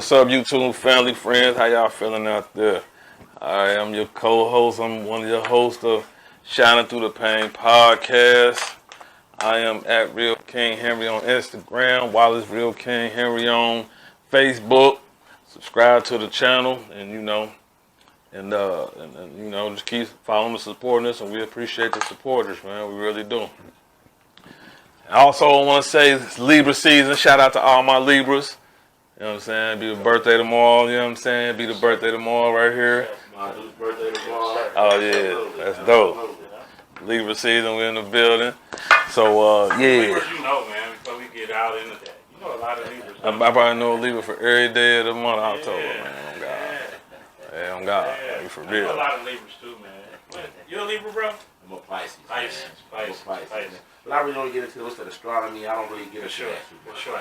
What's up, YouTube family, friends? How y'all feeling out there? Alright, I'm your co-host. I'm one of your hosts of Shining Through the Pain podcast. I am at Real King Henry on Instagram, Wallace Real King Henry on Facebook. Subscribe to the channel, and just keep following and supporting us, and we appreciate the supporters, man. We really do. Also, I want to say it's Libra season. Shout out to all my Libras. You know what I'm saying? Be the birthday tomorrow, you know what I'm saying? Be the birthday tomorrow right here. My birthday tomorrow. Oh, yeah. That's dope. Libra season, we're in the building. So, yeah. Libras, you know, man, before we get out into that. You know a lot of Libras. I probably know a Libra for every day of the month of October, man. Oh, God. Yeah, on God. Yeah. For I real. know a lot of Libras, too, man. You a Libra, bro? I'm a Pisces. Pisces. But I really don't get into this at astronomy. I don't really get into that. For sure.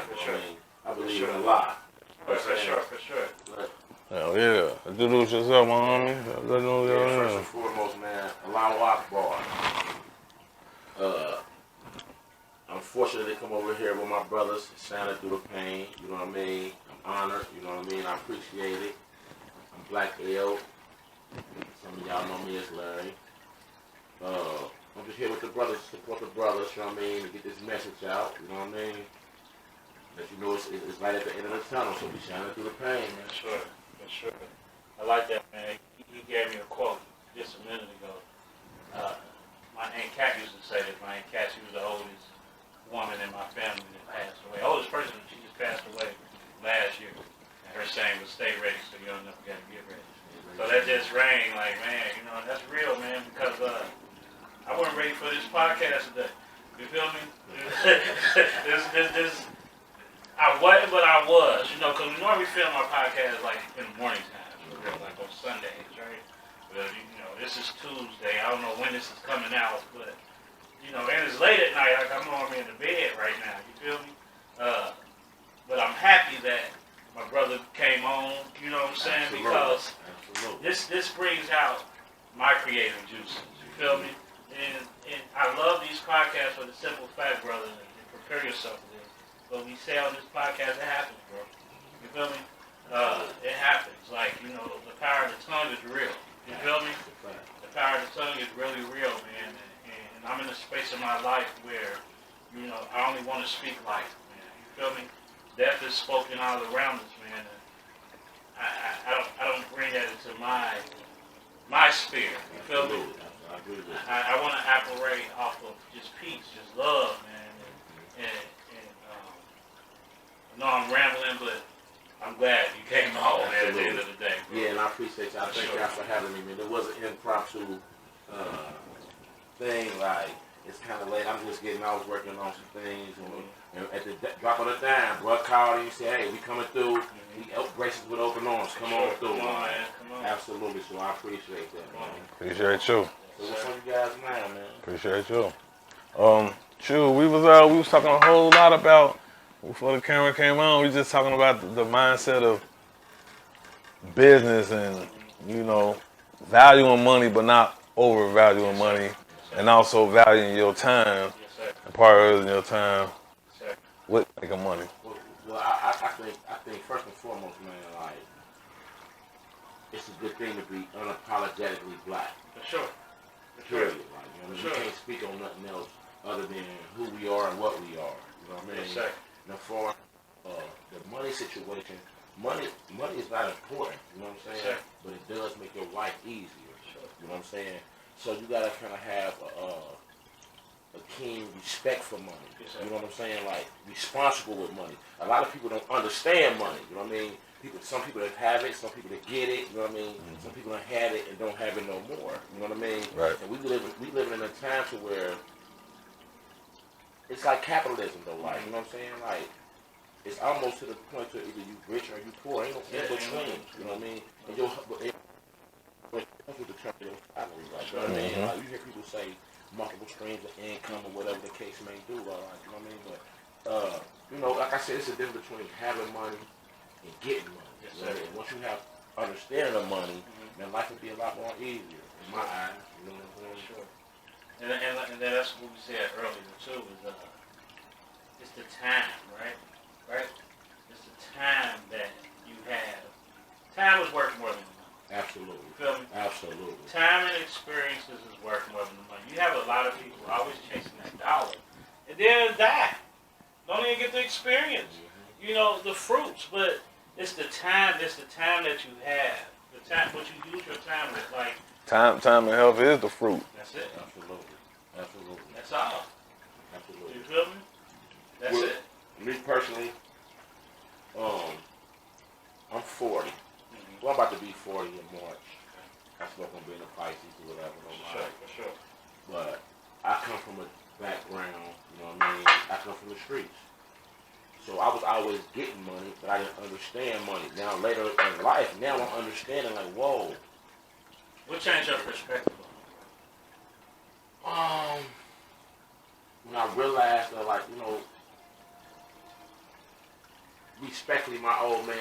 I believe in a lot. For sure. Hell yeah. Introduce yourself, my homie. First and foremost, man, Allahu Akbar. I'm fortunate to come over here with my brothers, shining through the pain. You know what I mean? I'm honored. You know what I mean? I appreciate it. I'm Black L. Some of y'all know me as Larry. I'm just here with the brothers, support the brothers, you know what I mean, to get this message out, you know what I mean? Let you know it's light at the end of the tunnel, so we shining through the pain, man. For sure. I like that, man. He gave me a quote just a minute ago. My Aunt Cat used to say that. My Aunt Cat, she was the oldest woman in my family that passed away. Oldest person, she just passed away last year. And her saying was, stay ready so you don't never got to get ready. So that just rang like, man, you know, that's real, man, because I wasn't ready for this podcast today. You feel me? I wasn't, but I was, you know, because we normally film our podcast like in the morning time, like on Sundays, right? But, you know, this is Tuesday. I don't know when this is coming out, but, you know, and it's late at night. Like I'm normally in the bed right now. You feel me? But I'm happy that my brother came on, you know what I'm saying? Because this brings out my creative juices. You feel me? And I love these podcasts for the simple fact, brother, and prepare yourself for this. But we say on this podcast, it happens, bro. You feel me? It happens. Like, you know, the power of the tongue is real. You feel me? The power of the tongue is really real, man. And I'm in a space in my life where, you know, I only want to speak life, man. You feel me? Death is spoken all around us, man. And I don't bring that into my sphere. You feel me? I want to operate off of just peace, just love, man. And I know I'm rambling, but I'm glad you came on at the end of the day. Bro. Yeah, and I appreciate y'all. Thank y'all for having me, man. It was an impromptu thing, like, it's kind of late. I was working on some things, and at the drop of the dime, bro called and he said, hey, we coming through. We braces with open arms. Come on through. Come on, man. Come on. Absolutely, so I appreciate that, man. Appreciate you. So what's on you guys now, man? Appreciate you. We was talking a whole lot about, before the camera came on, we was just talking about the mindset of business and, you know, valuing money but not overvaluing money, and also valuing your time and prioritizing your time with making money. Well, I think first and foremost, man, like, it's a good thing to be unapologetically black. For sure. Period. Like, you know, we can't speak on nothing else other than who we are and what we are. You know what I mean? Yes, sir. Now, for the money situation, money is not important. You know what I'm saying? Sure. But it does make your life easier. Sure. You know what I'm saying? So you gotta kind of have a keen respect for money. Yes, you know what I'm saying? Like, responsible with money. A lot of people don't understand money. You know what I mean? Some people that have it, some people that get it. You know what I mean? Mm-hmm. Some people that had it and don't have it no more. You know what I mean? Right. And we living in a time to where it's like capitalism, though. Like, you know what I'm saying? Like, it's almost to the point to either you rich or you poor. Ain't no in between. You know what I mean? And with the term of your salary, like, you know what I mean? Like, you hear people say multiple streams of income or whatever the case may do. Like, you know what I mean? But you know, like I said, it's a difference between having money and getting money. Yes, you know? And once you have understanding of money, then life would be a lot more easier in my eyes. You know what I'm saying? Sure. And that's what we said earlier too. Is it's the time, right? It's the time that you have time and experiences is worth more than the money. You have a lot of people always chasing that dollar, and they'll die. Don't even get the experience. You know, the fruits, but it's the time. It's the time that you have. The time, what you use your time with, like Time and health is the fruit. that's it. Absolutely. Absolutely. That's all. Absolutely. You feel me? That's Well, it. Me personally, I'm 40. Mm-hmm. Well, I'm about to be 40 in March. That's not gonna be in the Pisces or whatever. No For lie. sure. But I come from a background, you know what I mean? I come from the streets. So I was always getting money, but I didn't understand money. Now later in life, now I'm understanding like, whoa. What changed your perspective on it? When I realized that, like, you know, respectfully, my old man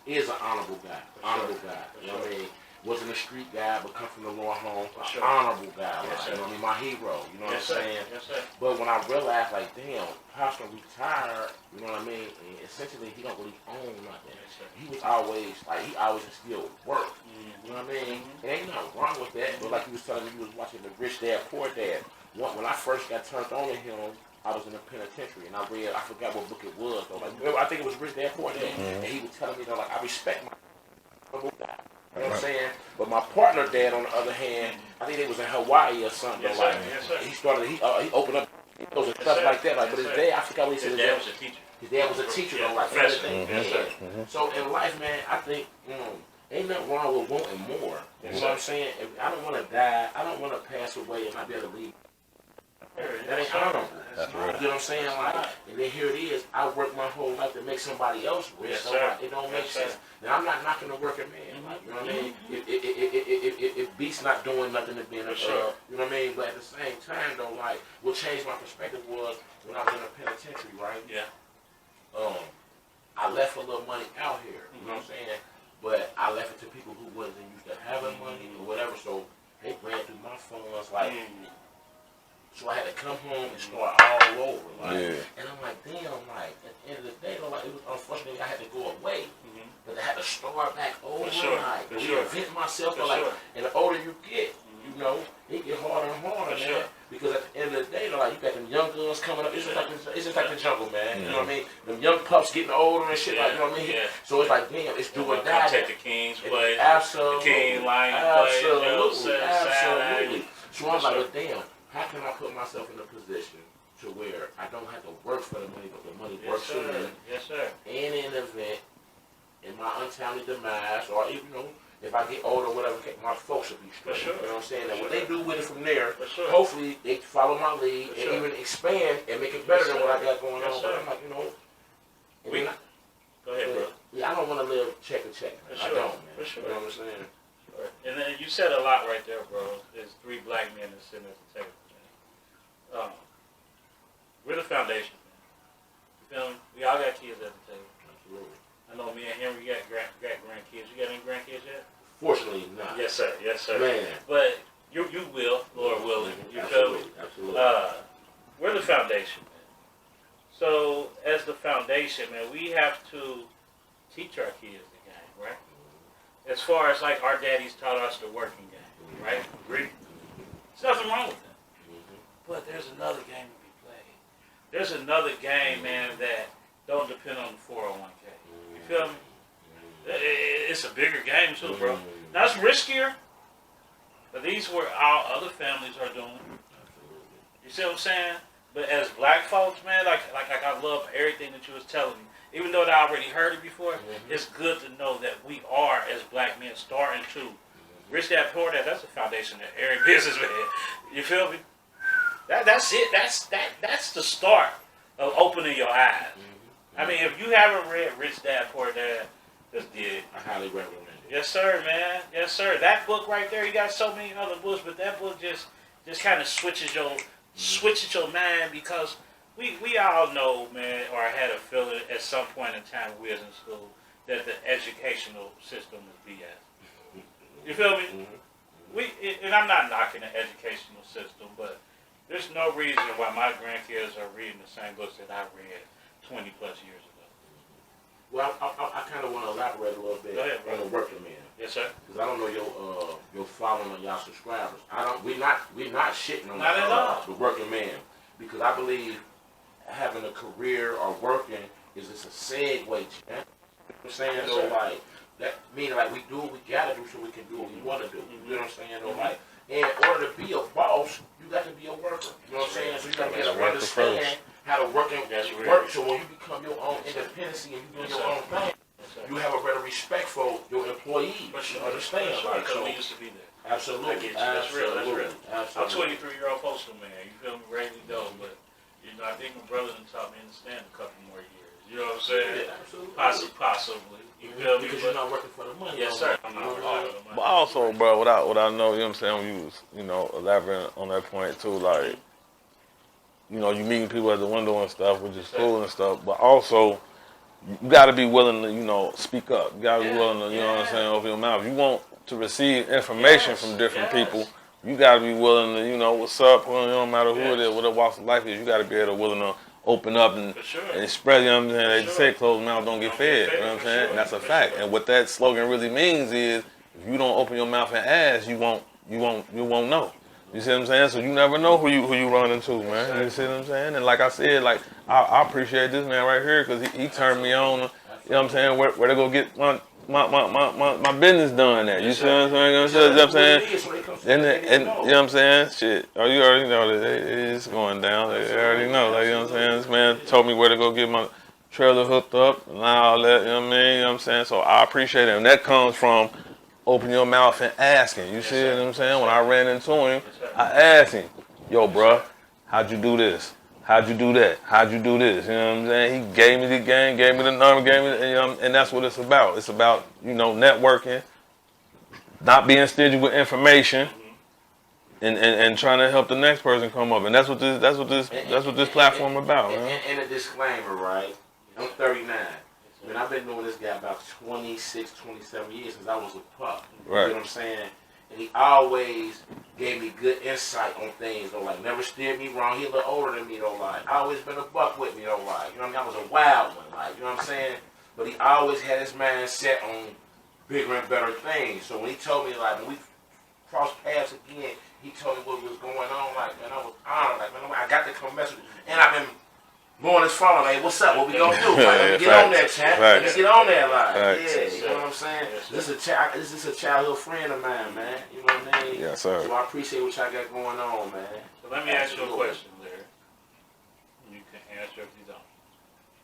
is an honorable guy. Honorable guy. You know what I mean? Wasn't a street guy, but come from the lower home. Sure. Honorable guy. Yes, Like, you know what I mean? My hero. You know Yes, what I'm sir. saying? Yes, sir. But when I realized, like, damn, Pastor retired, you know what I mean? And essentially, he don't really own nothing. Yes, sir. He was always, like, he always instilled work. Mm-hmm. You know what I mean? Mhm. It ain't nothing wrong with that. But like you was telling me, you was watching the Rich Dad, Poor Dad. When I first got turned on to him, I was in the penitentiary, and I forgot what book it was, though. Like, I think it was Rich Dad, Poor Dad. Mm-hmm. And he was telling me, though, like, I respect my guy. You know what I'm saying? But my partner dad, on the other hand, I think they was in Hawaii or something. Yes, Like, sir. Yes, sir. he opened up windows and stuff sir. like that. Like, but Yes, his sir. dad, I forgot what he said. His dad was a teacher. His dad was a teacher, Yeah, though, like professor. everything. Yes, sir. So in life, man, I think ain't nothing wrong with wanting more. Yes, You know what I'm saying? If I don't want to die. I don't want to pass away and not be able to leave. That ain't honorable. That's You right. know what I'm saying? Like, and then here it is. I work my whole life to make somebody else rich. Yes, so sir. it don't make Yes, sir. sense. Now I'm not knocking the working man. Like, you know what I mean? If Beast's not doing nothing to being a Sure. you know what I mean? But at the same time, though, like, what changed my perspective was when I was in the penitentiary, right? Yeah. I left a little money out here. You know what I'm saying? But I left it to people who wasn't used to having money or whatever. So they ran through my funds, like. So I had to come home and start all over. Like, and I'm like, damn, like, at the end of the day, though, like, it was unfortunately I had to go away. But I had to start back over, like, reinvent myself. Like, and the older you get, you know, it get harder and harder, man. Because at the end of the day, though, like, you got them young guns coming up. It's just like the jungle, man. You know what I mean? Them young pups getting older and shit, like, you know what I mean? So it's like, damn, it's do or die. Take the King's play. Absolutely. The King line play. Absolutely. So I'm like, well, damn. How can I put myself in a position to where I don't have to work for the money, but the money works for me? Yes, sir. In an event, in my untimely demise, or even, you know, if I get older or whatever, my folks will be straight. Sure. You know what I'm saying? And what they do with it from there, Sure. hopefully they follow my lead and even expand and make it better than what I got going on. Sir. But I'm like, you know, Go ahead, bro. Yeah, I don't want to live check to check. Man. I don't, man. For sure. You know what I'm saying? And then you said a lot right there, bro. There's 3 black men that's sitting at the table. We're the foundation, man. You feel me? We all got kids at the table. Absolutely. I know me and Henry got grandkids. You got any grandkids yet? Fortunately, not. Yes, sir. Yes, sir. Man. But you will, Lord willing. You feel me? Absolutely. We're the foundation, man. So as the foundation, man, we have to teach our kids the game, right? As far as like our daddies taught us the working game, right? Agree? There's nothing wrong with that. But there's another game to be played. There's another game, man, that don't depend on the 401k. You feel me? It's a bigger game too, bro. Now it's riskier, but these are what our other families are doing. You see what I'm saying? But as black folks, man, like I love everything that you was telling me. Even though I already heard it before, it's good to know that we are, as black men, starting to. Rich Dad, Poor Dad, that's the foundation of every businessman. You feel me? That's it. That's the start of opening your eyes. I mean, if you haven't read Rich Dad, Poor Dad, just did it. I highly recommend it. Yes, sir, man. Yes, sir. That book right there, you got so many other books, but that book just kind of switches your mind, because we all know, man, or I had a feeling at some point in time when we was in school that the educational system is BS. You feel me? And I'm not knocking the educational system, but there's no reason why my grandkids are reading the same books that I read 20 plus years ago. Well, I kind of want to elaborate a little bit Go ahead, on the working man. Yes, sir. Because I don't know your following on y'all subscribers. We're not shitting on Not at all. the working man, because I believe having a career or working is just a segue. You know what I'm saying? Yes, Though, sir. like that meaning like we do what we gotta do so we can do what we want to do. You know what I'm saying? Though, Mm-hmm. like in order to be a boss, you got to be a worker. You know what I'm saying? So you got to get to understand how to work and work. So when you become your own independency and you do your own thing, you have a better respect for your employees. For sure. You understand? For sure, Like, because so, we used to be there. absolutely. I get you. That's real. That's real. Absolutely. I'm 23-year-old postal man. You feel me? Ready to go. But, you know, I think my brother done taught me to understand a couple more years. You know what I'm saying? Yeah, absolutely. Possibly. You feel me? Because you're not working for the money. Yes, sir. I'm not working for the money. But also, bro, what I know, you know what I'm saying, when you was, you know, elaborating on that point too, like, you know, you meeting people at the window and stuff, which is cool and stuff, but also, you got to be willing to, you know, speak up. You got to be willing to, you know what I'm saying, open your mouth. If you want to receive information from different people, you got to be willing to, you know, what's up, well, no matter who it is, what the walks of life is, you got to be able to willing to open up and express, you know what I'm saying, they say closed mouth don't get fed, you know what I'm saying, and that's a fact. And what that slogan really means is, if you don't open your mouth and ask, you won't know. You see what I'm saying? So you never know who you run into, man. You see what I'm saying? And like I said, like I appreciate this man right here because he turned me on. You know what I'm saying? Where to go get my business done at? You see what I'm saying? You know what I'm saying? And you know what I'm saying? Shit. Oh, you already know that it's going down. They already know. Like, you know what I'm saying? This man told me where to go get my trailer hooked up and all that. You know what I mean? You know what I'm saying? So I appreciate it, and that comes from open your mouth and asking. You see what I'm saying? When I ran into him, I asked him, yo, bro, how'd you do this? How'd you do that? How'd you do this? You know what I'm saying? He gave me the game, gave me the number, gave me the, you know, and that's what it's about. It's about, you know, networking, not being stingy with information, and trying to help the next person come up. And that's what this platform about, man. And a disclaimer, right? I'm 39. Man, I've been doing this guy about 26, 27 years since I was a pup. You know what I'm saying? And he always gave me good insight on things, though, like never steered me wrong. He a little older than me, though, like always been a buck with me, though, like, you know what I mean? I was a wild one, like, you know what I'm saying? But he always had his mind set on bigger and better things. So when he told me, like, when we crossed paths again, he told me what was going on, like, man, I was honored, like, man, I got to come mess with you. And I've been blowing his phone, like, what's up? What we gonna do? Like, let me get on that, champ. Let me get on that, like, yeah, you know what I'm saying? This is a childhood friend of mine, man. You know what I mean? Yes, sir. So I appreciate what y'all got going on, man. So let me ask you a question, Larry. You can answer if you don't.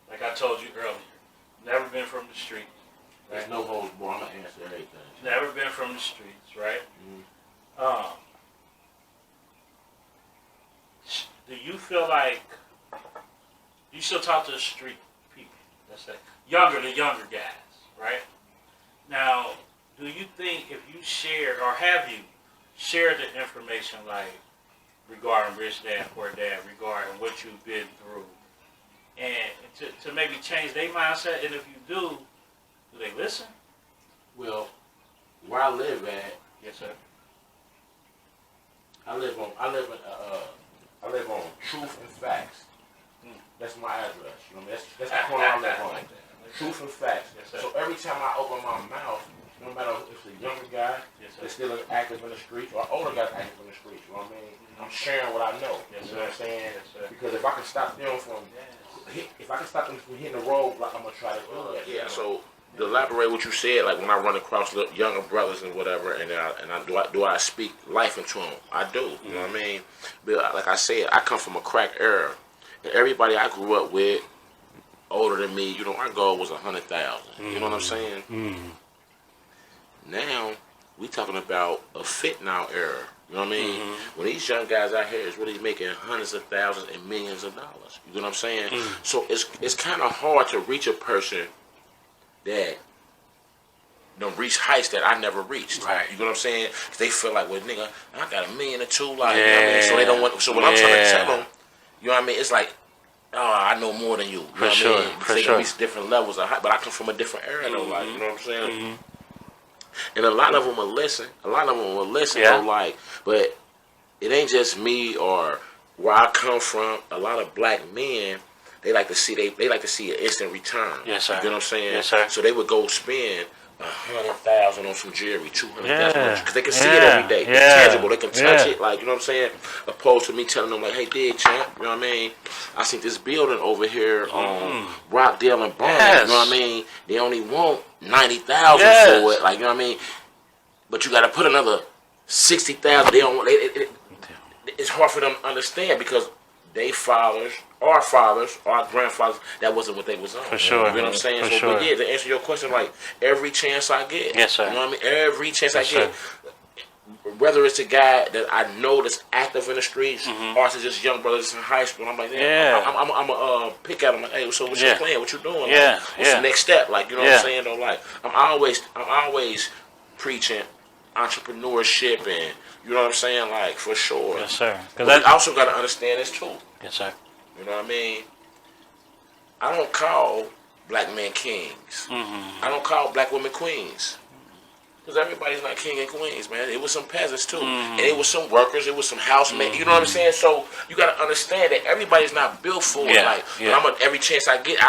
Like I told you earlier, never been from the streets. Right? There's no holds bar. I'm gonna answer everything. Never been from the streets, right? Do you feel like you still talk to the street people, let's say, the younger guys, right? Now, do you think if you shared, or have you shared the information, like, regarding Rich Dad, Poor Dad, regarding what you've been through, and to maybe change their mindset, and if you do they listen? Well, where I live at, yes, sir. I live on Truth and Facts. That's my address. You know, that's the corner I live on. Truth and Facts. Yes, so every time I open my mouth, no matter if it's a younger guy that's still active in the streets or older guy active in the streets, you know what I mean? I'm sharing what I know. You know what I'm saying? Because if I can stop them from hitting the road, like, I'm gonna try to do that. Yeah. So to elaborate what you said, like when I run across younger brothers and whatever, and I speak life into them? I do. You know what I mean? But like I said, I come from a crack era. Everybody I grew up with, older than me, you know, our goal was 100,000. You know what I'm saying? Now we talking about a fit now era. You know what I mean? When these young guys out here is really making hundreds of thousands and millions of dollars. You know what I'm saying? So it's kind of hard to reach a person that don't reach heights that I never reached. Right. You know what I'm saying? They feel like, well, nigga, I got $1 million or $2 million. Like, you know what I mean? So they don't want. So when I'm trying to tell them, you know what I mean? It's like, oh, I know more than you. You know what I mean? Because they can reach different levels of height, but I come from a different era though. Like, you know what I'm saying? And a lot of them will listen. Though, like, but it ain't just me or where I come from. A lot of black men, they like to see an instant return. Yes, sir. You know what I'm saying? Yes, sir. So they would go spend 100,000 on some jewelry, 200,000 Yeah. because they can see it every day. It's Yeah. tangible. They can touch it, like, you know what I'm saying? Opposed to me telling them like, hey, dig, champ, you know what I mean? I see this building over here on Rockdale and Barnum. Yes. You know what I mean? They only want 90,000 Yes. for it, like, you know what I mean? But you got to put another 60,000. They don't. It's hard for them to understand because they fathers, our grandfathers, that wasn't what they was on. For sure. You know what I'm saying? For So, sure. but yeah, to answer your question, like every chance I get, Yes, sir. you know what I mean? Every chance Yes, I get, whether it's a guy that I know that's active in the streets, or it's just young brothers in high school, I'm like, Yeah. I'm a pick at them like, hey, so what you playing? What you doing? Yeah. Like, what's the next step? Like, you know what I'm saying? Though, like, I'm always preaching entrepreneurship and you know what I'm saying, like for sure. Yes, sir. But we also got to understand this too. Yes, sir. You know what I mean? I don't call black men kings. I don't call black women queens. Because everybody's not king and queens, man. It was some peasants too. And it was some workers, it was some housemaids. You know what I'm saying? So you got to understand that everybody's not built for it. Like, every chance I get,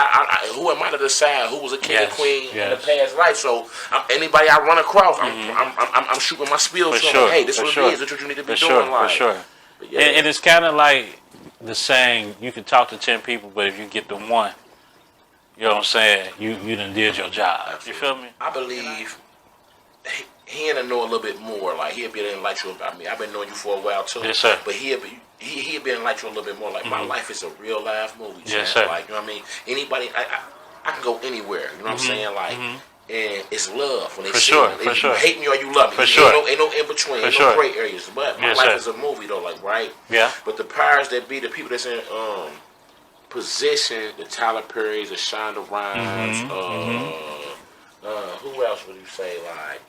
who am I to decide who was a king and queen in the past life? So anybody I run across, I'm shooting my spiel to them. Hey, this is what it is. This is what you need to be doing. Like, for sure. Yeah. And it's kind of like the saying, you can talk to 10 people, but if you get the one, you know what I'm saying, you done did your job. Absolutely. You feel me? I believe he'll know a little bit more. Like he'll be able to enlighten you about me. I've been knowing you for a while too. Yes, sir. But he'll be enlighten you a little bit more. Like my life is a real life movie. Yes, sir. Like you know what I mean. Anybody, I can go anywhere. You know what I'm saying? Like. And it's love when they For see sure, it. For sure. You hate me or you love me. For sure. Ain't no in between. For Ain't sure. no gray areas. But my Yes, life sir. is a movie though, like right. Yeah. But the powers that be, the people that's in position, the Tyler Perrys, the Shonda Rhimes, who else would you say like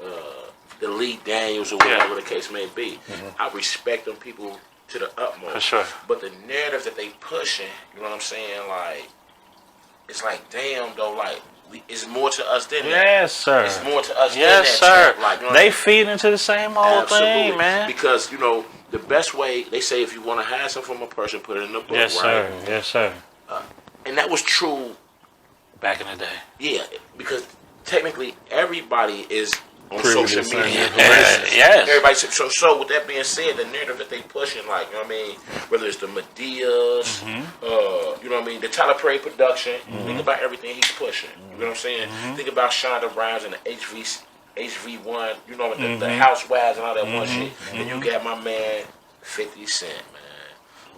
the Lee Daniels or whatever the case may be. I respect them people to the utmost. For sure. But the narrative that they pushing, you know what I'm saying? Like, it's like, damn though, like. It's more to us than that. Yes, sir. It's more to us yes, than that. Sir. Like, you know they feed into the same old thing, man. Because, you know, the best way, they say if you want to hide something from a person, put it in the book, yes, right? Sir. Yes, sir. And that was true. Back in the day. Yeah, because technically everybody is on Pretty social media. Yes. Everybody. So with that being said, the narrative that they pushing, like, you know what I mean, whether it's the Medeas, you know what I mean, the Tyler Perry production, think about everything he's pushing. You know what I'm saying? Think about Shonda Rhimes and the HV1, you know, the housewives and all that one shit. And you got my man 50 Cent, man.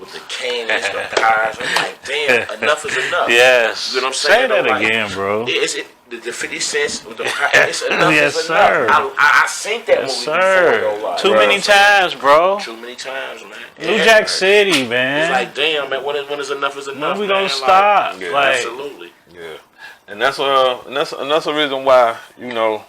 With the cannons, the cars, I'm like, damn, enough is enough. Yes. You know what I'm saying? Say that like, again, bro. The 50 cents with the it's enough yes, is sir. enough. I seen that movie before, though. Like, Too many times, bro. Too many times, man. New Jack City, man. It's like, damn, man, when is enough is enough, when we man. gonna stop? Like, Like, absolutely. Yeah. And that's the reason why, you know,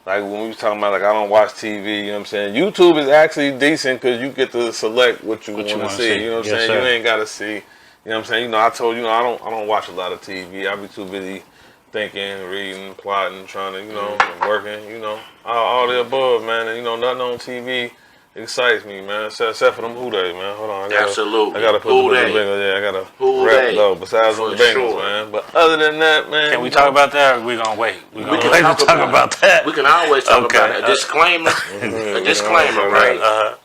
like when we was talking about, like, I don't watch TV, you know what I'm saying? YouTube is actually decent because you get to select what you want to see. You know what I'm saying? Sir. You ain't got to see, you know what I'm saying? You know, I told you, I don't watch a lot of TV. I be too busy thinking, reading, plotting, trying to, you know, working, you know, all the above, man. And, you know, nothing on TV excites me, man, except for them Who Days, man. Hold on. Absolutely. I got to put the bingos. Yeah, I got to rap though, besides them bingos, man. But other than that, man. Can we talk about that or we going to wait? We can talk about that. We can always talk about it. A disclaimer. A disclaimer, right?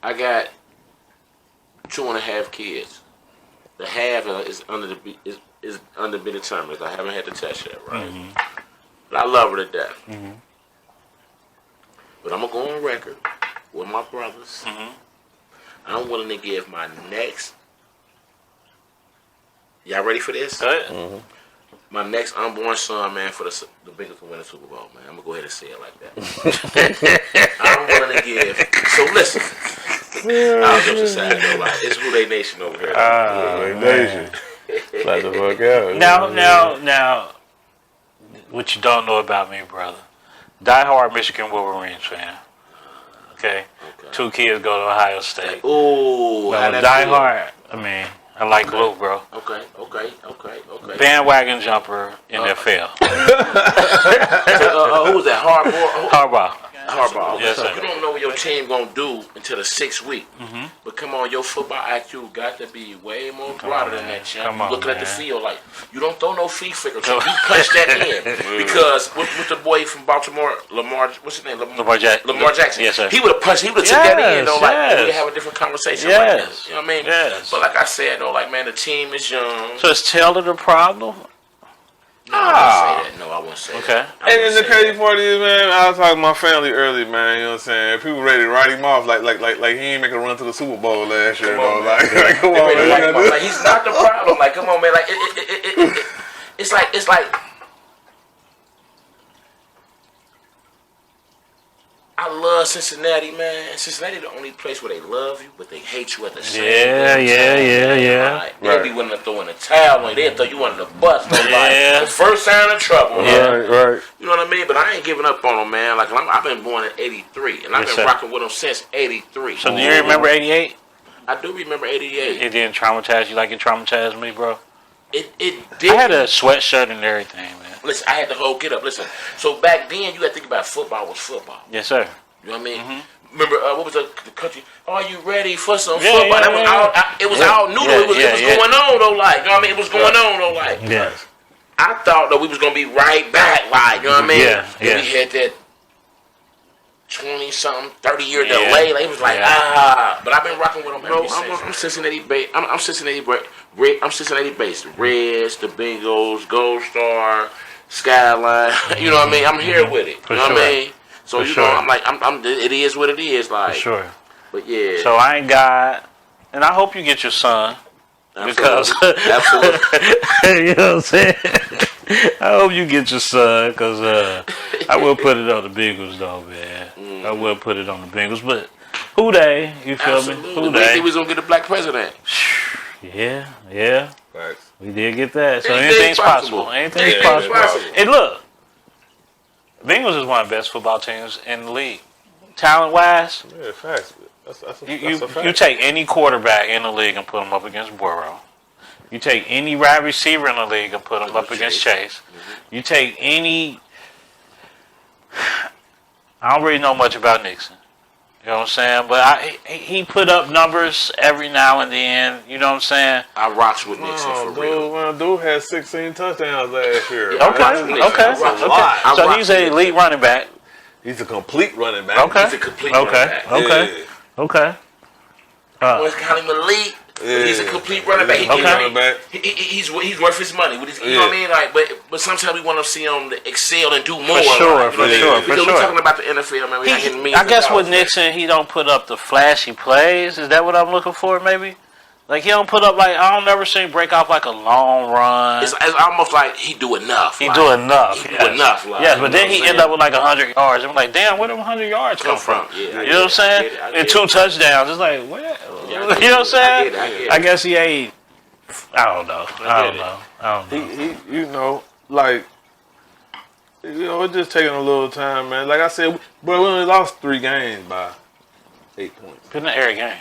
I got 2.5 kids. The half is under be determined. I haven't had to test yet, right? But I love her to death. But I'm gonna go on record with my brothers. I'm willing to give my next. Y'all ready for this? Go ahead. My next unborn son, man, for the Bengals to win the Super Bowl, man. I'm gonna go ahead and say it like that. I'm willing to give. So listen. I'll just decide though, like, it's Who They Nation over here. Nation. Like the fuck out. Now, what you don't know about me, brother. Diehard Michigan Wolverines fan. Okay. 2 kids go to Ohio State. Ooh, diehard. I mean, I like blue, bro. Okay. Bandwagon jumper in NFL. Who was that? Harbaugh. football. Yes, sir. You don't know what your team gonna do until the 6th week. Mm-hmm. But come on, your football IQ got to be way more broader than that, champ. Come You on, looking at the man. field like you don't throw no flea flicker. So you punch that in because with the boy from Baltimore, Lamar, what's his name? Lamar Jackson. Yes, sir. He would have punched. He would have took that in. Though, like Yes. we have a different conversation. Yes. Like that. You know what I mean? Yes. But like I said, though, like man, the team is young. So is Taylor the problem? No, I wouldn't say that. No, I wouldn't say Okay. that. And the crazy part is, man, I was talking to my family early, man. You know what I'm saying? People ready to write him off like he ain't make a run to the Super Bowl last year. Come on, Like come They on, ready to man. like, he's not the problem. Like, come on, man. Like, it's like. I love Cincinnati, man. Cincinnati the only place where they love you, but they hate you at the same time. Yeah. Like, they'll be willing to throw in the towel on you. They'll throw you under the bus. No, Yeah. like, the first sign of trouble. Yeah. Right. You know what I mean? But I ain't giving up on them, man. Like, I've been born in 83, and I've Yes, been sir. rocking with them since 83. So do you remember 88? I do remember 88. It didn't traumatize you like it traumatized me, bro. It did. I had a sweatshirt and everything, man. Listen, I had the whole get up. Listen, so back then, you had to think about football was football. Yes, sir. You know what I mean? Remember, what was the country? Are you ready for some Yeah, football? yeah, That was yeah. all. It was all new. Though. It was going on though. Like, you know what I mean? It was going on though. Like, Yes. I thought that we was gonna be right back. Like, you know what I mean? Yeah, And yeah. we had that 20-something, 30-year Yeah. delay. Like, it was like But I've been rocking with them. Bro, Ever since. I'm Cincinnati based. I'm Cincinnati based. Reds, the Bengals, Gold Star, Skyline. You know what I mean? I'm here with it. For You know sure. what I mean? So For you sure. know, I'm like, it is what it is. Like, For sure. But yeah. So I ain't got, and I hope you get your son. Because Absolutely. you know what I'm saying? I hope you get your son because I will put it on the Bengals though, man. I will put it on the Bengals, but who they? You feel me? Absolutely. Who We they? think we was gonna get a black president. Yeah. Facts. We did get that. So Anything's anything's possible. possible. Anything's Anything's possible. possible. And look, Bengals is one of the best football teams in the league. Talent wise, Yeah, facts. That's a fact. you take any quarterback in the league and put them up against Burrow. You take any wide receiver in the league and put them up against Chase. You take any. I don't really know much about Nixon. You know what I'm saying? But he put up numbers every now and then. You know what I'm saying? I rocks with Nixon for real. Dude had 16 touchdowns last year. Yeah, Okay. I So rock he's with an elite running back. He's a complete running back. Okay. He's a complete running back. Okay. Okay. West County elite. Yeah. He's a complete running back. He's worth his money. You know what I mean? Like, but sometimes we want to see him excel and do more. For sure, like, you know what I mean? for Because sure. we're talking about the NFL, man. We not getting millions I guess of with dollars. Nixon, he don't put up the flashy plays. Is that what I'm looking for? Maybe. Like he don't put up like I don't never see him break off like a long run. It's almost like he do enough. He do enough. He do enough. Like, Yes, but then you he know end up with like 100 yards. I'm like, damn, where do 100 yards come from? Yeah, You know what I'm saying? And 2 touchdowns. It's like, where? Yeah, You know what I'm saying? I get it. I guess he ain't. I don't know. I don't know. He you know, like, you know, it's just taking a little time, man. Like I said, bro, we only lost 3 games by 8 points. Been an air game.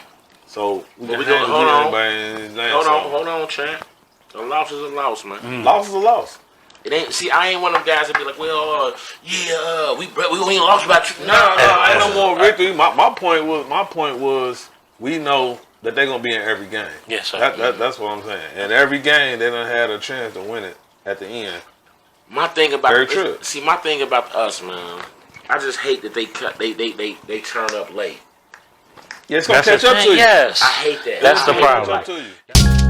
So we But can we gonna- handle hold on. anybody in his name. Hold on, champ. A loss is a loss, man. Loss is a loss. It ain't. See, I ain't one of them guys that be like, well, we only lost about you. No, Ain't no more victory. My point was we know that they're gonna be in every game. Yes, sir. That's what I'm saying. And every game they done had a chance to win it at the end. My thing about Very true. See, my thing about us, man. I just hate that they turn up late. Yeah, it's gonna That's catch the up thing. to you. Yes. I hate that. That's the It's gonna problem. catch up to you.